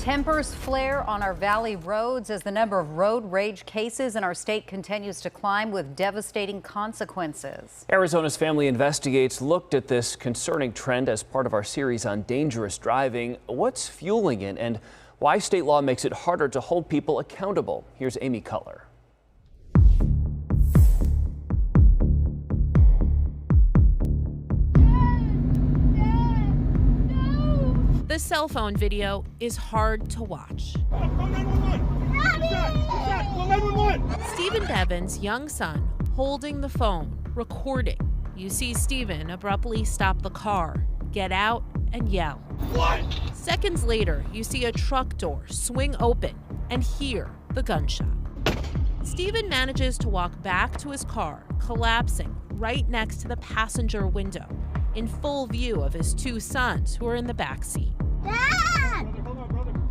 Tempers flare on our valley roads as the number of road rage cases in our state continues to climb with devastating consequences. Arizona's Family Investigates looked at this concerning trend as part of our series on dangerous driving. What's fueling it and why state law makes it harder to hold people accountable? Here's Amy Culler. The cell phone video is hard to watch. Stephen Bevan's young son holding the phone, recording. You see Stephen abruptly stop the car, get out, and yell. What? Seconds later, you see a truck door swing open and hear the gunshot. Stephen manages to walk back to his car, collapsing right next to the passenger window, in full view of his two sons who are in the back seat. Dad!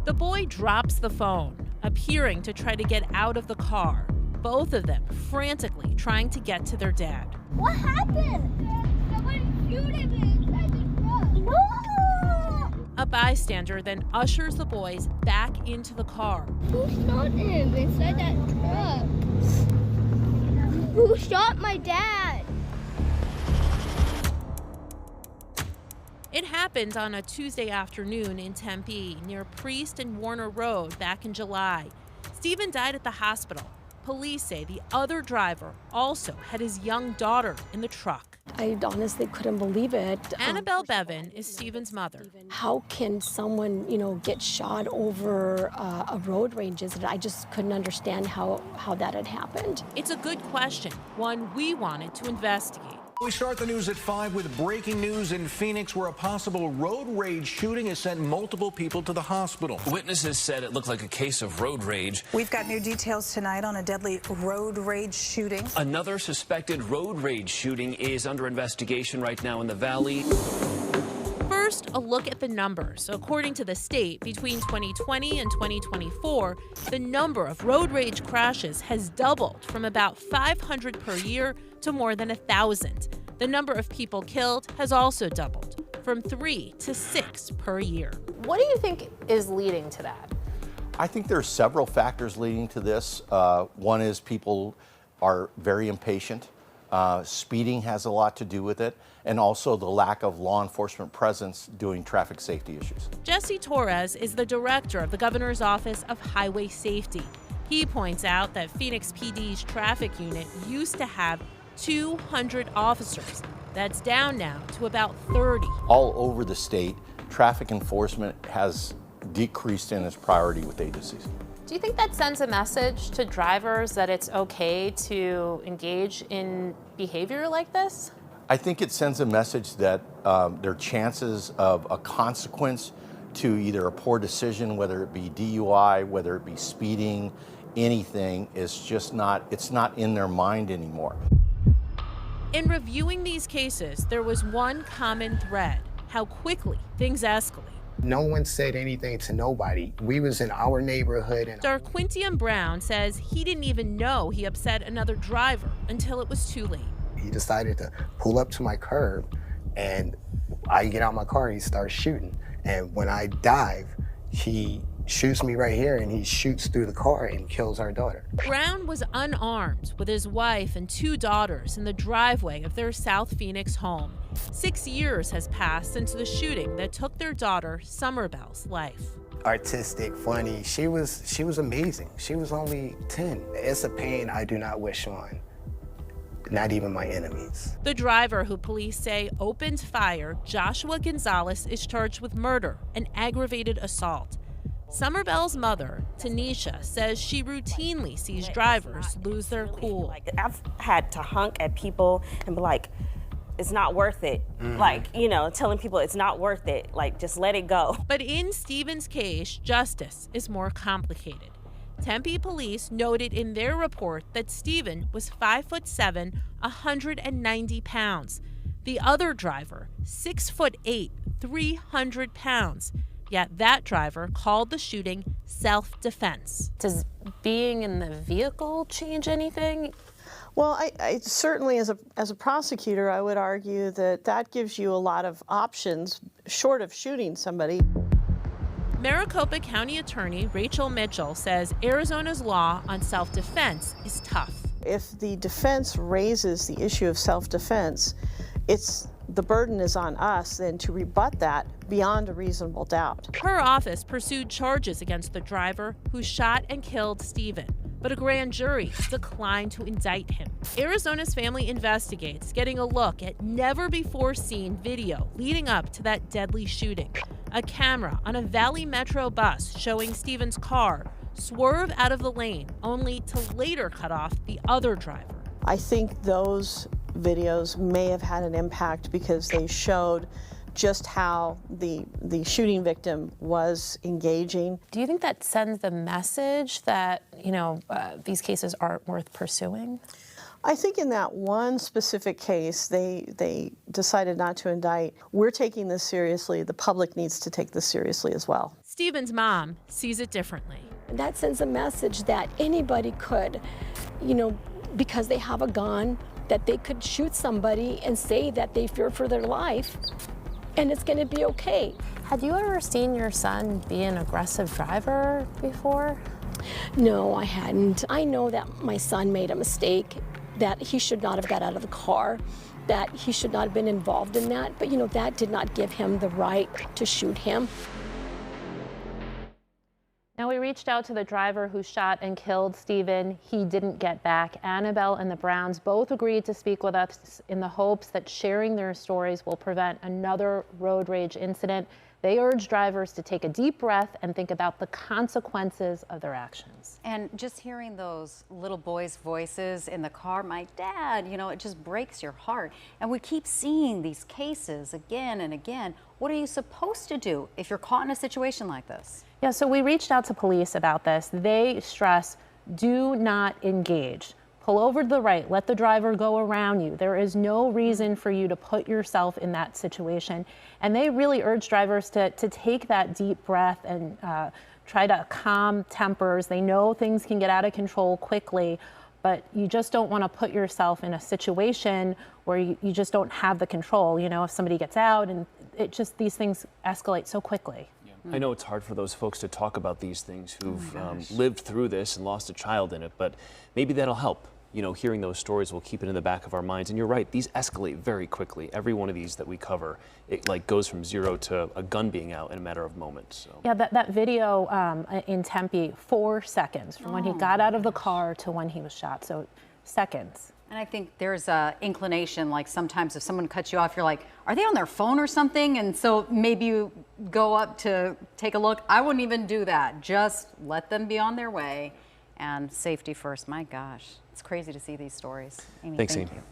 The boy drops the phone, appearing to try to get out of the car, both of them frantically trying to get to their dad. What happened? Someone shooting me inside the truck. No! A bystander then ushers the boys back into the car. Who shot him inside that truck? Who shot my dad? It happened on a Tuesday afternoon in Tempe, near Priest and Warner Road back in July. Stephen died at the hospital. Police say the other driver also had his young daughter in the truck. I honestly couldn't believe it. Annabelle Bevan is Stephen's mother. How can someone, get shot over a road rage incident? I just couldn't understand how that had happened. It's a good question, one we wanted to investigate. We start the news at 5 with breaking news in Phoenix, where a possible road rage shooting has sent multiple people to the hospital. Witnesses said it looked like a case of road rage. We've got new details tonight on a deadly road rage shooting. Another suspected road rage shooting is under investigation right now in the valley. First, a look at the numbers. According to the state, between 2020 and 2024, the number of road rage crashes has doubled from about 500 per year to more than 1,000. The number of people killed has also doubled, from 3 to 6 per year. What do you think is leading to that? I think there are several factors leading to this. One is people are very impatient. Speeding has a lot to do with it, and also the lack of law enforcement presence doing traffic safety issues. Jesse Torres is the director of the Governor's Office of Highway Safety. He points out that Phoenix PD's traffic unit used to have 200 officers. That's down now to about 30. All over the state, traffic enforcement has decreased in its priority with agencies. Do you think that sends a message to drivers that it's okay to engage in behavior like this? I think it sends a message that their chances of a consequence to either a poor decision, whether it be DUI, whether it be speeding, anything, is just it's not in their mind anymore. In reviewing these cases, there was one common thread: how quickly things escalate. No one said anything to nobody. We was in our neighborhood. And Darquintium Brown says he didn't even know he upset another driver until it was too late. He decided to pull up to my curb, and I get out my car, he starts shooting. And when I dive, he shoots me right here, and he shoots through the car and kills our daughter. Brown was unarmed with his wife and 2 daughters in the driveway of their South Phoenix home. 6 years has passed since the shooting that took their daughter, Summerbell's, life. Artistic, funny, she was amazing. She was only 10. It's a pain I do not wish on, not even my enemies. The driver, who police say opened fire, Joshua Gonzalez, is charged with murder and aggravated assault. Summerbell's mother, Tanisha, says she routinely sees drivers lose their cool. I've had to honk at people and be like, it's not worth it. Telling people it's not worth it. Just let it go. But in Stephen's case, justice is more complicated. Tempe police noted in their report that Stephen was 5'7", 190 pounds. The other driver, 6'8", 300 pounds. Yet that driver called the shooting self-defense. Does being in the vehicle change anything? Well, I certainly, as a prosecutor, I would argue that gives you a lot of options short of shooting somebody. Maricopa County Attorney Rachel Mitchell says Arizona's law on self-defense is tough. If the defense raises the issue of self-defense, the burden is on us then to rebut that beyond a reasonable doubt. Her office pursued charges against the driver who shot and killed Stephen, but a grand jury declined to indict him. Arizona's Family Investigates getting a look at never-before-seen video leading up to that deadly shooting. A camera on a Valley Metro bus showing Stephen's car swerve out of the lane, only to later cut off the other driver. I think those videos may have had an impact because they showed just how the shooting victim was engaging. Do you think that sends the message that, these cases aren't worth pursuing? I think in that one specific case, they decided not to indict. We're taking this seriously. The public needs to take this seriously as well. Stephen's mom sees it differently. And that sends a message that anybody could, because they have a gun, that they could shoot somebody and say that they fear for their life, and it's going to be okay. Had you ever seen your son be an aggressive driver before? No, I hadn't. I know that my son made a mistake, that he should not have got out of the car, that he should not have been involved in that, but that did not give him the right to shoot him. Now, we reached out to the driver who shot and killed Stephen. He didn't get back. Annabelle and the Browns both agreed to speak with us in the hopes that sharing their stories will prevent another road rage incident. They urge drivers to take a deep breath and think about the consequences of their actions. And just hearing those little boys' voices in the car, my dad, it just breaks your heart. And we keep seeing these cases again and again. What are you supposed to do if you're caught in a situation like this? Yeah, so we reached out to police about this. They stress, do not engage. Pull over to the right, let the driver go around you. There is no reason for you to put yourself in that situation. And they really urge drivers to take that deep breath and try to calm tempers. They know things can get out of control quickly, but you just don't want to put yourself in a situation where you just don't have the control. If somebody gets out, and these things escalate so quickly. I know it's hard for those folks to talk about these things who've lived through this and lost a child in it, but maybe that'll help. Hearing those stories will keep it in the back of our minds. And you're right, these escalate very quickly. Every one of these that we cover, it goes from zero to a gun being out in a matter of moments. So. Yeah, that video in Tempe, 4 seconds from when he got out of the car to when he was shot. So seconds. And I think there's a inclination, like sometimes if someone cuts you off, you're like, are they on their phone or something? And so maybe you go up to take a look. I wouldn't even do that. Just let them be on their way, and safety first. My gosh, it's crazy to see these stories. Amy, Thanks, thank Amy. you.